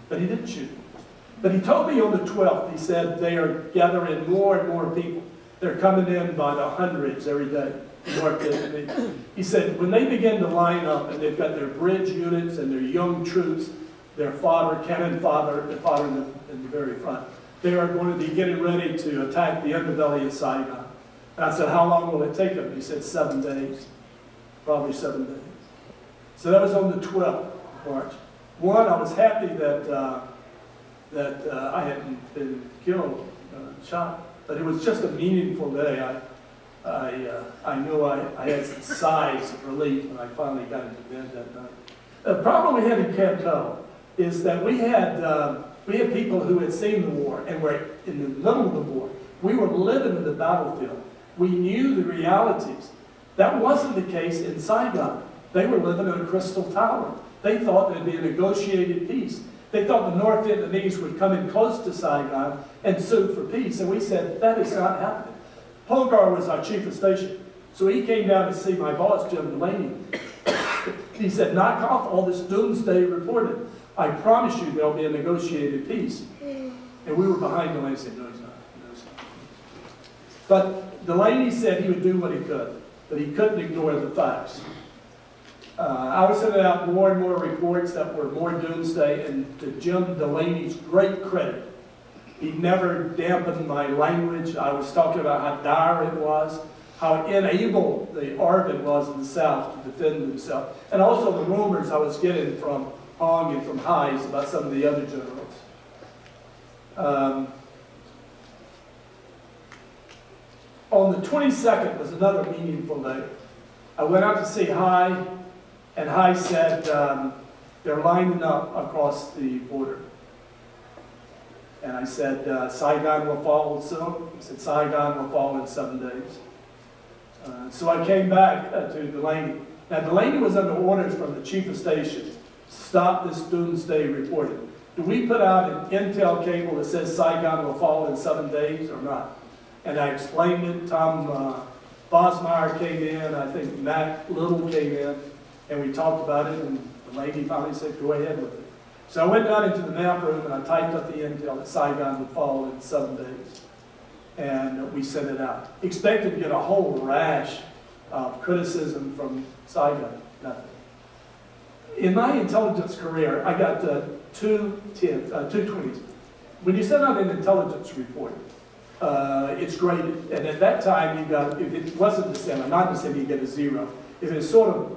but he didn't shoot. But he told me on the 12th, he said they are gathering more and more people. They're coming in by the hundreds every day. North Vietnamese. He said when they begin to line up and they've got their bridge units and their young troops, their cannon fodder in the very front, they are going to be getting ready to attack the underbelly of Saigon. And I said, how long will it take them? He said 7 days, probably 7 days. So that was on the 12th of March. One, I was happy that I hadn't been killed, shot, but it was just a meaningful day. I knew I had some sighs of relief when I finally got into bed that night. The problem we had in Camp Tunnel is that we had people who had seen the war and were in the middle of the war. We were living in the battlefield. We knew the realities. That wasn't the case in Saigon. They were living in a crystal tower. They thought there'd be a negotiated peace. They thought the North Vietnamese would come in close to Saigon and sue for peace. And we said, that is not happening. Polgar was our chief of station. So he came down to see my boss, Jim Delaney. He said, knock off all this doomsday reporting. I promise you there'll be a negotiated peace. And we were behind Delaney and said, no, he's not. No, he's not. But Delaney said he would do what he could, but he couldn't ignore the facts. I was sending out more and more reports that were more doomsday, and to Jim Delaney's great credit, he never dampened my language. I was talking about how dire it was, how unable the Arvin was in the South to defend himself, and also the rumors I was getting from Hong and from Hayes about some of the other generals. On the 22nd was another meaningful day. I went out to see Hai, and Hai said they're lining up across the border. And I said, Saigon will fall soon. He said, Saigon will fall in 7 days. So I came back to Delaney. Now, Delaney was under orders from the chief of station. Stop this doomsday reporting. Do we put out an intel cable that says Saigon will fall in 7 days or not? And I explained it. Tom Bosmeyer came in. I think Matt Little came in. And we talked about it. And Delaney finally said, go ahead with it. So I went down into the map room and I typed up the intel that Saigon would fall in 7 days. And we sent it out. Expected to get a whole rash of criticism from Saigon. Nothing. In my intelligence career, I got two 20s. When you send out an intelligence report, it's graded. And at that time, you got, if it wasn't December, not December, you get a 0. If it's sort of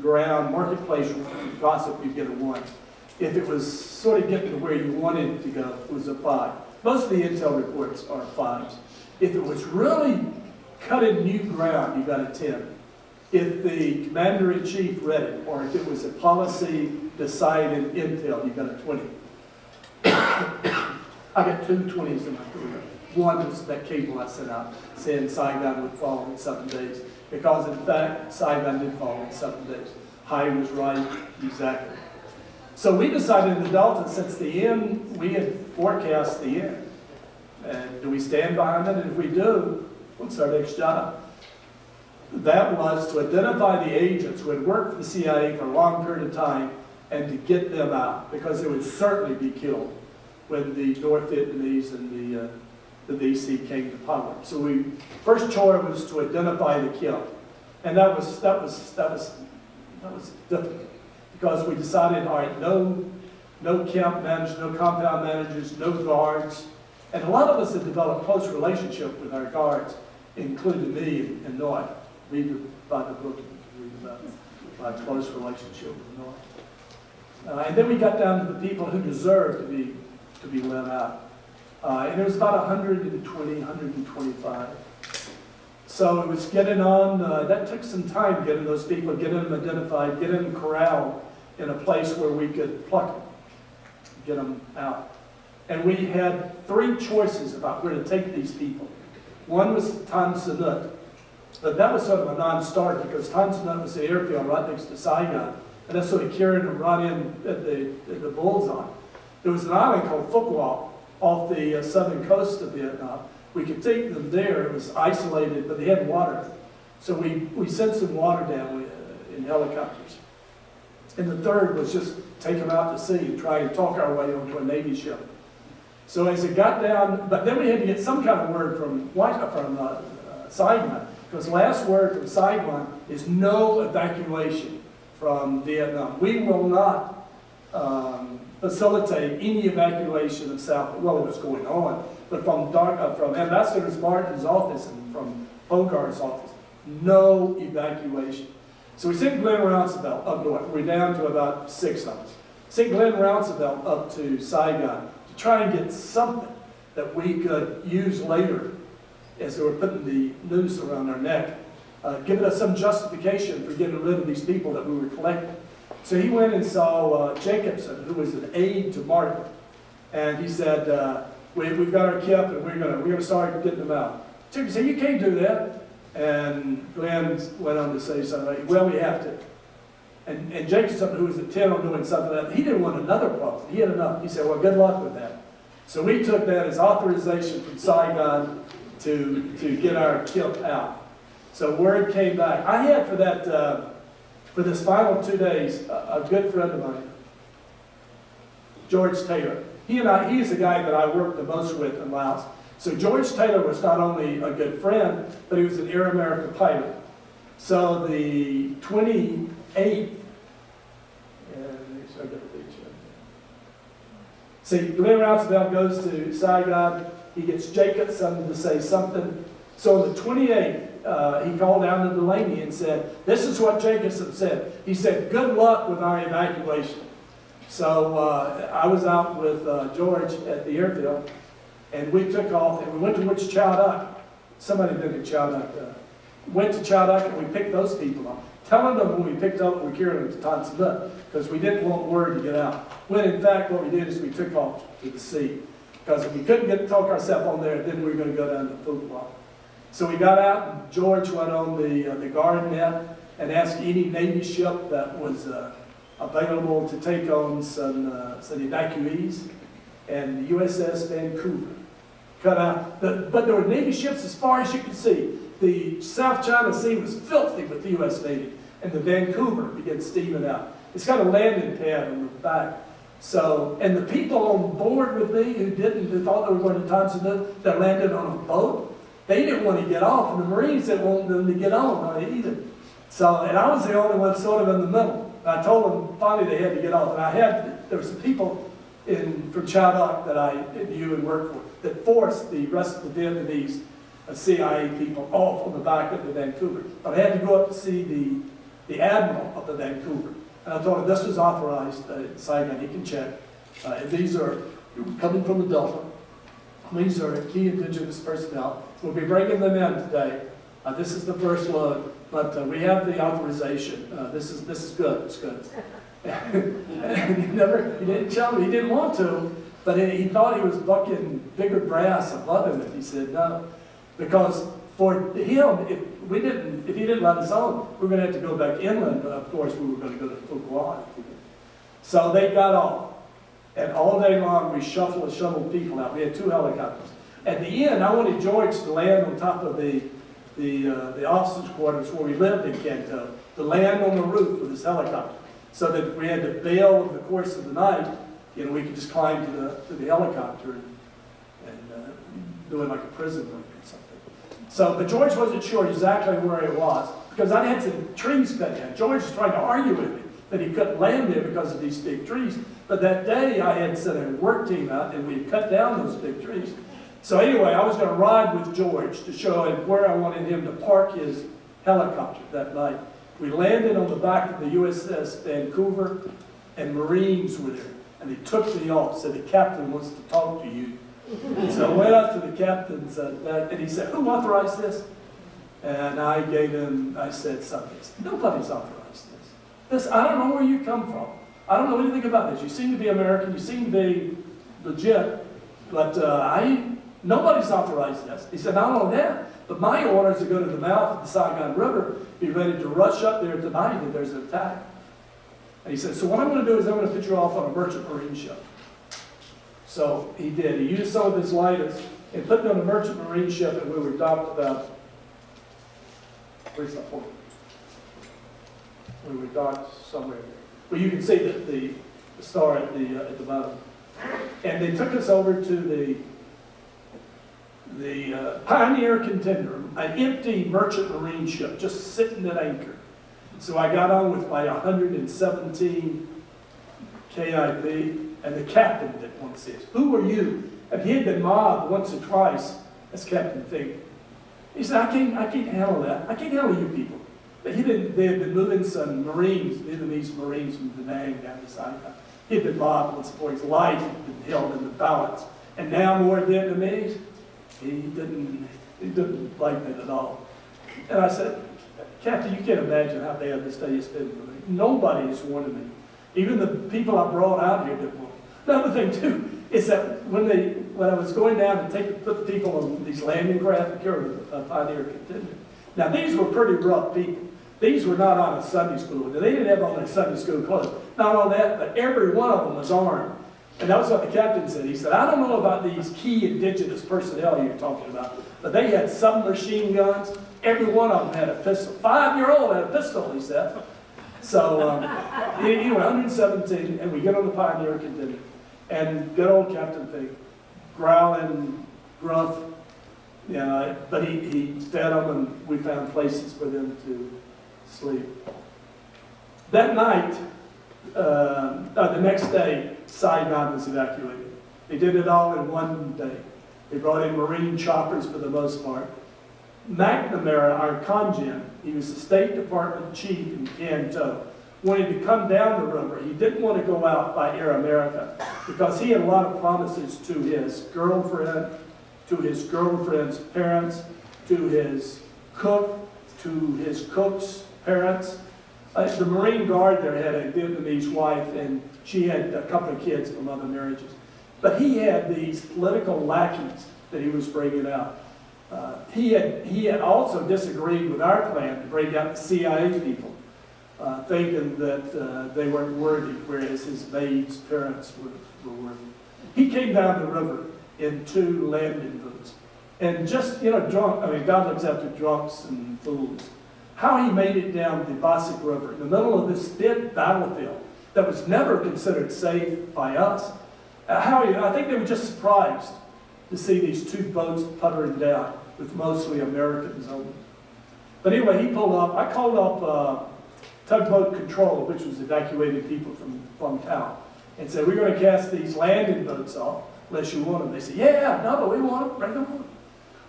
ground, marketplace gossip, you get a 1. If it was sort of getting to where you wanted it to go, it was a 5. Most of the intel reports are 5s. If it was really cutting new ground, you got a 10. If the commander-in-chief read it, or if it was a policy-decided intel, you got a 20. I got 2 20s in my career. One was that cable I sent out saying Saigon would fall in 7 days. Because in fact, Saigon did fall in 7 days. Hai was right, exactly. So we decided in the Delta, since the end, we had forecast the end. And do we stand behind it? And if we do, what's our next job? That was to identify the agents who had worked for the CIA for a long period of time and to get them out, because they would certainly be killed when the North Vietnamese and the VC came to power. So we first chore was to identify the kill, and that was difficult, because we decided, all right, no camp managers, no compound managers, no guards, and a lot of us had developed close relationship with our guards, including me and Noy. Read about the book, read about my close relationship with Noy. And then we got down to the people who deserved to be let out. And it was about 120, 125. So it was getting on, that took some time getting those people, getting them identified, getting them corralled in a place where we could pluck them, get them out. And we had 3 choices about where to take these people. One was Tan Son Nhut, but that was sort of a non-starter because Tan Son Nhut was the airfield right next to Saigon, and that's sort of carrying them right in at the bullseye. There was an island called Phuc Loc off the southern coast of Vietnam. We could take them there. It was isolated, but they had water. So we sent some water down in helicopters. And the third was just take them out to sea and try and talk our way onto a Navy ship. So as it got down, but then we had to get some kind of word from Saigon, because the last word from Saigon is no evacuation from Vietnam. We will not facilitate any evacuation of South, well, it was going on, but from Ambassador Martin's office and from Hogarth's office, no evacuation. So we sent Glenn Roosevelt up north. We're down to about 6 of us. Sent Glenn Roosevelt up to Saigon to try and get something that we could use later as they were putting the noose around our neck, giving us some justification for getting rid of these people that we were collecting. So he went and saw Jacobson, who was an aide to Martin, and he said, we've got our kip and we're gonna start getting them out. Jacobson said, you can't do that. And Glenn went on to say something like, well, we have to. And Jacobson, who was intent on doing something like that, he didn't want another problem. He had enough. He said, well, good luck with that. So we took that as authorization from Saigon to get our kip out. So word came back. I had for that, for this final 2 days, a good friend of mine, George Taylor. He is the guy that I worked the most with in Laos. So George Taylor was not only a good friend, but he was an Air America pilot. So the 28th, see, Glenn Roosevelt goes to Saigon. He gets Jacobson to say something. So on the 28th, he called down to Delaney and said, this is what Jacobson said. He said, good luck with our evacuation. So I was out with George at the airfield, and we took off, and we went to Chowdak. Somebody did it, Chowdak. Went to Chowdak, and we picked those people up. Telling them when we picked up, we carried them to Tanzania, because we didn't want word to get out. When in fact, what we did is we took off to the sea. Because if we couldn't talk ourselves on there, then we were going to go down to Fuqua. So we got out, and George went on the guard net and asked any Navy ship that was available to take on some evacuees, and the USS Vancouver cut out. But there were Navy ships as far as you could see. The South China Sea was filthy with the U.S. Navy, and the Vancouver began steaming out. It's got a landing pad on the back. So, and the people on board with me who thought they were going to Tanzania, that landed on a boat, they didn't want to get off, and the Marines didn't want them to get on either. So, and I was the only one sort of in the middle. And I told them finally they had to get off, and there were some people from Chowdak that I knew and worked for that forced the rest of the Vietnamese CIA people off on the back of the Vancouver. But I had to go up to see the admiral of the Vancouver. And I told him this was authorized in Saigon, he can check. And these are coming from the Delta. These are key indigenous personnel. We'll be bringing them in today. This is the first load, but we have the authorization. This is good, it's good. And he didn't tell me, he didn't want to, but he thought he was bucking bigger brass above him if he said no. Because for him, if he didn't let us on, we were going to have to go back inland, but of course we were going to go to Fuqua. So they got off, and all day long we shoveled people out. We had 2 helicopters. At the end, I wanted George to land on top of the officers' quarters where we lived in Kanto, to land on the roof with his helicopter, so that if we had to bail over the course of the night, we could just climb to the helicopter and do it like a prison break or something. So, but George wasn't sure exactly where it was, because I had some trees cut down. George was trying to argue with me that he couldn't land there because of these big trees. But that day I had sent a work team out and we had cut down those big trees. So anyway, I was going to ride with George to show him where I wanted him to park his helicopter that night. We landed on the back of the USS Vancouver, and Marines were there. And they took me off, said, the captain wants to talk to you. So I went up to the captain and he said, who authorized this? And I said something. Nobody's authorized this. I don't know where you come from. I don't know anything about this. You seem to be American. You seem to be legit. But nobody's authorized this. He said, not only that, but my order is to go to the mouth of the Saigon River, be ready to rush up there tonight if there's an attack. And he said, so what I'm going to do is I'm going to put you off on a merchant marine ship. So he did. He used some of his lighters and put me on a merchant marine ship, and we were docked about, where's the port? We were docked somewhere there. Well, you can see the star at the bottom. And they took us over to the Pioneer Contender, an empty merchant marine ship just sitting at anchor. So I got on with my 117 KIP, and the captain didn't want to see us. Who are you? And he had been mobbed once or twice as Captain Fink. He said, I can't handle that. I can't handle you people. But they had been moving some Marines, Vietnamese Marines from Da Nang down to Saigon. He had been mobbed once before. His life had been held in the balance. And now more Vietnamese, he didn't like it at all. And I said, Captain, you can't imagine how bad this day has been for me. Nobody has wanted me. Even the people I brought out here didn't want me. Another thing, too, is that when I was going down to put the people on these landing craft, carry a Pioneer Contender. Now, these were pretty rough people. These were not out of Sunday school. They didn't have on their Sunday school clothes. Not all that, but every one of them was armed. And that was what the captain said. He said, I don't know about these key indigenous personnel you're talking about, but they had submachine guns. Every one of them had a pistol. 5-year-old had a pistol, he said. So, he went 117, and we get on the Pioneer Contender. And good old Captain Fink, growling, gruff, you know, but he fed them, and we found places for them to sleep. That night, the next day, Saigon was evacuated. They did it all in one day. They brought in Marine choppers for the most part. McNamara, our congen, he was the State Department chief in Canton, wanted to come down the river. He didn't want to go out by Air America because he had a lot of promises to his girlfriend, to his girlfriend's parents, to his cook, to his cook's parents. The Marine Guard there had a Vietnamese wife, and she had a couple of kids from other marriages. But he had these political lackeys that he was bringing out. He had also disagreed with our plan to bring out the CIA people, thinking that they weren't worthy, whereas his maid's parents were worthy. He came down the river in 2 landing boats. And just, drunk, God looks after drunks and fools. How he made it down the Basik River in the middle of this big battlefield that was never considered safe by us. I think they were just surprised to see these 2 boats puttering down with mostly Americans on them. But anyway, he pulled up. I called up tugboat control, which was evacuating people from town, and said, we're going to cast these landing boats off unless you want them. They said, yeah, no, we want them, bring them on.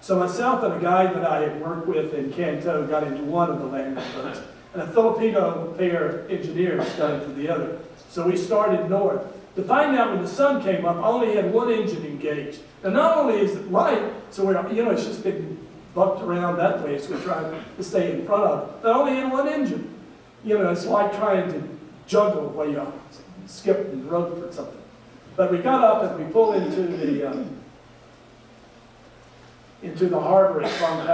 So myself and a guy that I had worked with in Canton got into one of the landing boats, and a Filipino pair engineers got into the other. So we started north. To find out when the sun came up, I only had 1 engine engaged. Now, not only is it light, so it's just been bucked around that way, so we're trying to stay in front of it. But I only had 1 engine. It's like trying to juggle while you skip and rope or something. But we got up and we pulled into the harbor at Fong,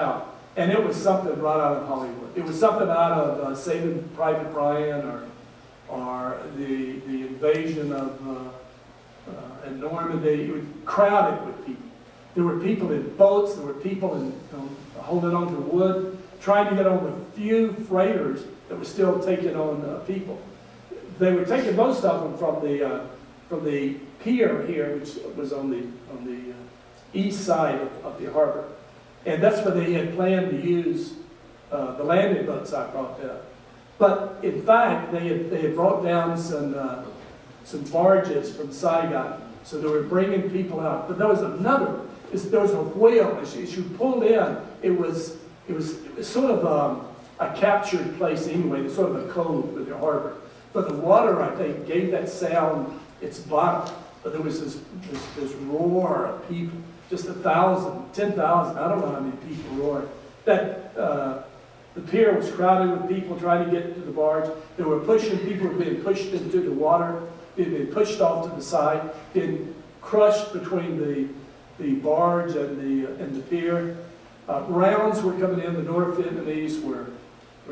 and it was something right out of Hollywood. It was something out of Saving Private Ryan or the invasion of Normandy. It was crowded with people. There were people in boats. There were people holding on to wood, trying to get on the few freighters that were still taking on people. They were taking most of them from the pier here, which was on the east side of the harbor, and that's where they had planned to use the landing boats I brought down. But in fact, they had brought down some barges from Saigon, so they were bringing people out. But there was a whale. As you pulled in, it was sort of a captured place anyway. It's sort of a cove with the harbor. But the water, I think, gave that sound its bottom. But there was this roar of people, just 1,000, 10,000. I don't know how many people roared. The pier was crowded with people trying to get to the barge. They were pushing, people were being pushed into the water, being pushed off to the side, being crushed between the barge and the pier. Rounds were coming in. The North Vietnamese were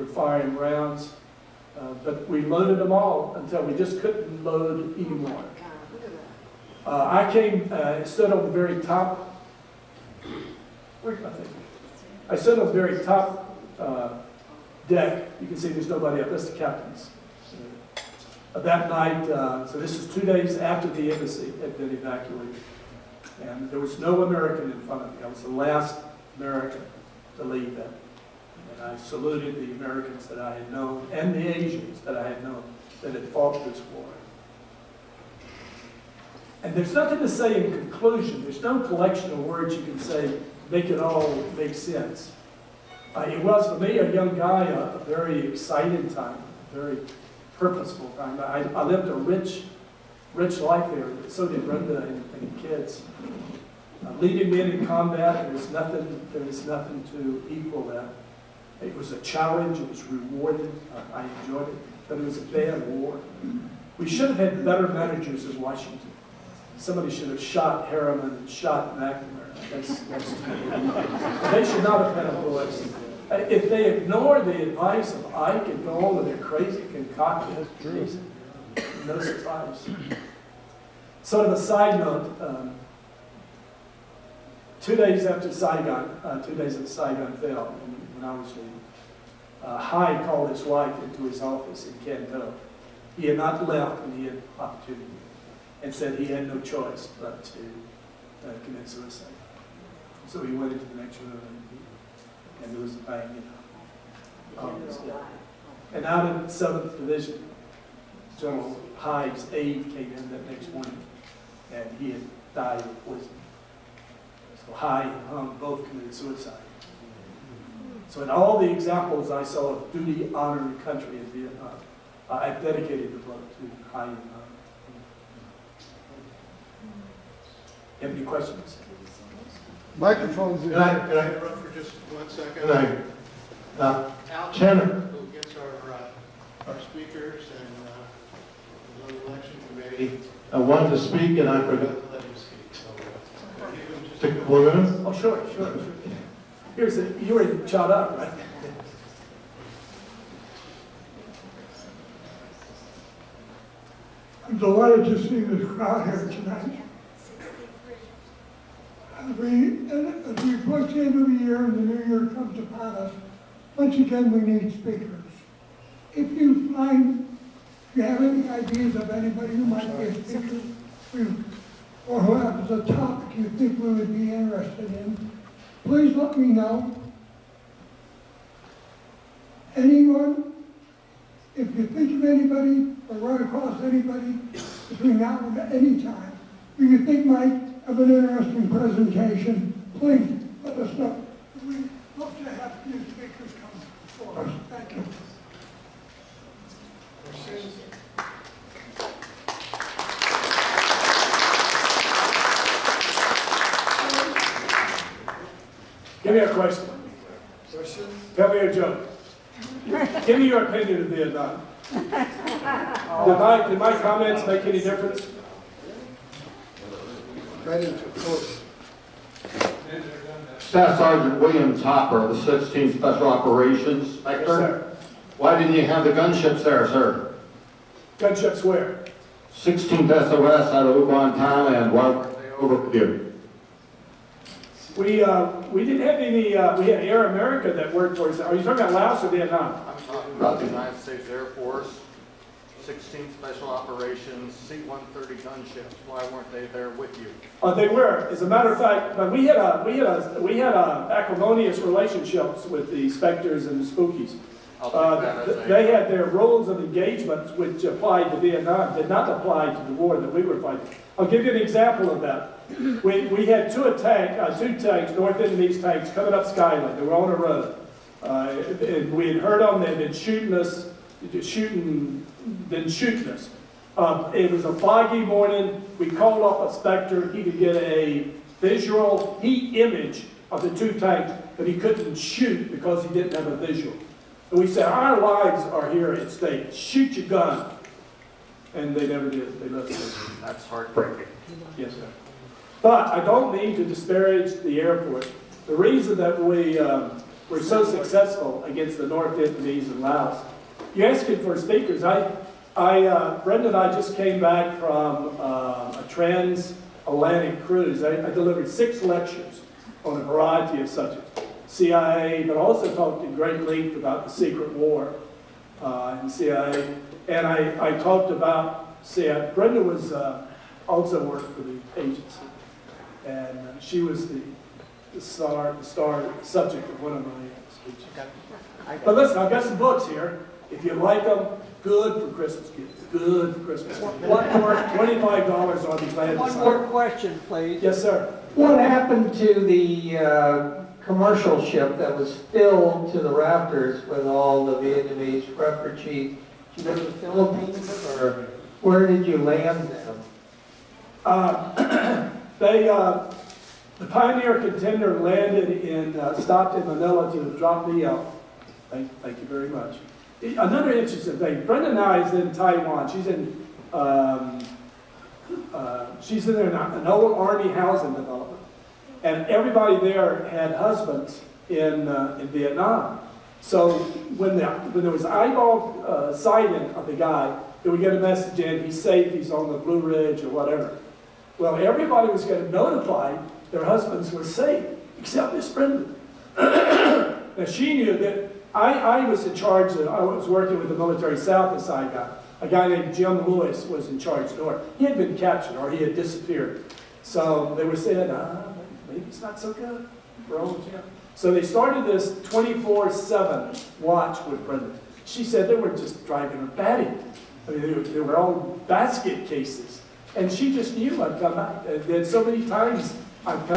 firing rounds. But we loaded them all until we just couldn't load anymore. I stood on the very top. Where's my thing? I stood on the very top deck. You can see there's nobody up. That's the captain's That night, so this is 2 days after the embassy had been evacuated. And there was no American in front of me. I was the last American to leave that. And I saluted the Americans that I had known and the Asians that I had known that had fought this war. And there's nothing to say in conclusion. There's no collection of words you can say, make it all make sense. It was, for me, a young guy, a very exciting time, a very purposeful time. I lived a rich life there. So did Brenda and the kids. Leading men in combat, there is nothing to equal that. It was a challenge. It was rewarding. I enjoyed it, but it was a bad war. We should have had better managers in Washington. Somebody should have shot Harriman and shot McNamara. That's they should not have had a bullets. If they ignore the advice of Ike and go on with their crazy concoction, no surprise. Sort of a side note, 2 days after Saigon, 2 days after Saigon fell, when I was leaving, Hyde called his wife into his office in Canton. He had not left when he had opportunity, and said he had no choice but to commit suicide. So he went into the next room, and there was a bang, And out of the 7th Division, General Hyde's aide came in that next morning, and he had died of poison. So Hyde and Hung both committed suicide. So in all the examples I saw of duty, honor, and country in Vietnam, I've dedicated the book to Hyde and Hung. You have any questions? Microphone's in. Can I interrupt for just 1 second? Al Chenner, who gets our speakers and on the election committee, I wanted to speak and I forgot to let him speak. So give him just a couple of minutes. Oh, sure. You were shot up, right? I'm delighted to see this crowd here tonight. As we approach the end of the year and the new year comes upon us, once again we need speakers. If you have any ideas of anybody who might be a speaker, or who has a topic you think we would be interested in, please let me know. Anyone, if you think of anybody or run across anybody between now and any time who you think might have an interesting presentation, please let us know. We'd love to have new speakers come before us. Thank you. Give me a question. Tell me a joke. Give me your opinion of Vietnam. Did my comments make any difference? Right into close. Staff Sergeant William Topper, the 16th Special Operations Inspector. Yes, sir. Why didn't you have the gunships there, sir? Gunships where? 16th SOS out of Ubon, Thailand. Why weren't they over with you? We didn't have any, we had Air America that worked for us. Are you talking about Laos or Vietnam? I'm talking about the United States Air Force, 16th Special Operations, C-130 gunships. Why weren't they there with you? They were. As a matter of fact, but we had acrimonious relationships with the Spectres and the Spookies. I'll take that as a... They had their rules of engagement which applied to Vietnam, did not apply to the war that we were fighting. I'll give you an example of that. We had two tanks, North Vietnamese tanks, coming up Skyline. They were on a road. And we had heard them. They'd been shooting us. It was a foggy morning. We called up a Spectre. He could get a visual heat image of the two tanks, but he couldn't shoot because he didn't have a visual. And we said, our lives are here at stake. Shoot your gun. And they never did. They left us. That's heartbreaking. Yes, sir. But I don't mean to disparage the Air Force. The reason that we were so successful against the North Vietnamese and Laos, you're asking for speakers. Brenda and I just came back from a transatlantic cruise. I delivered 6 lectures on a variety of subjects. CIA, but also talked in great length about the secret war. in CIA. And I talked about CIA. Brenda was also worked for the agency. And she was the star subject of one of my speeches. But listen, I've got some books here. If you like them, good for Christmas gifts. Good for Christmas gifts. One more, $25, I'll be glad to one sign. more question, please. Yes, sir. What happened to the commercial ship that was filled to the rafters with all the Vietnamese refugees? Did you go to the Philippines, or where did you land them? The Pioneer contender landed stopped in Manila to drop me off. Thank you very much. Another interesting thing, Brenda now is in Taiwan. She's in an old army housing development. And everybody there had husbands in Vietnam. So when there was eyeball sighting of the guy, they would get a message in, he's safe, he's on the Blue Ridge or whatever. Well, everybody was getting notified their husbands were safe, except Miss Brenda. Now she knew that I was in charge, I was working with the Military South side guy. A guy named Jim Lewis was in charge north. He had been captured or he had disappeared. So they were saying, maybe it's not so good for old Jim. So they started this 24/7 watch with Brenda. She said they were just driving her batty. I mean, they were all basket cases. And she just knew I'd come back. And so many times I've come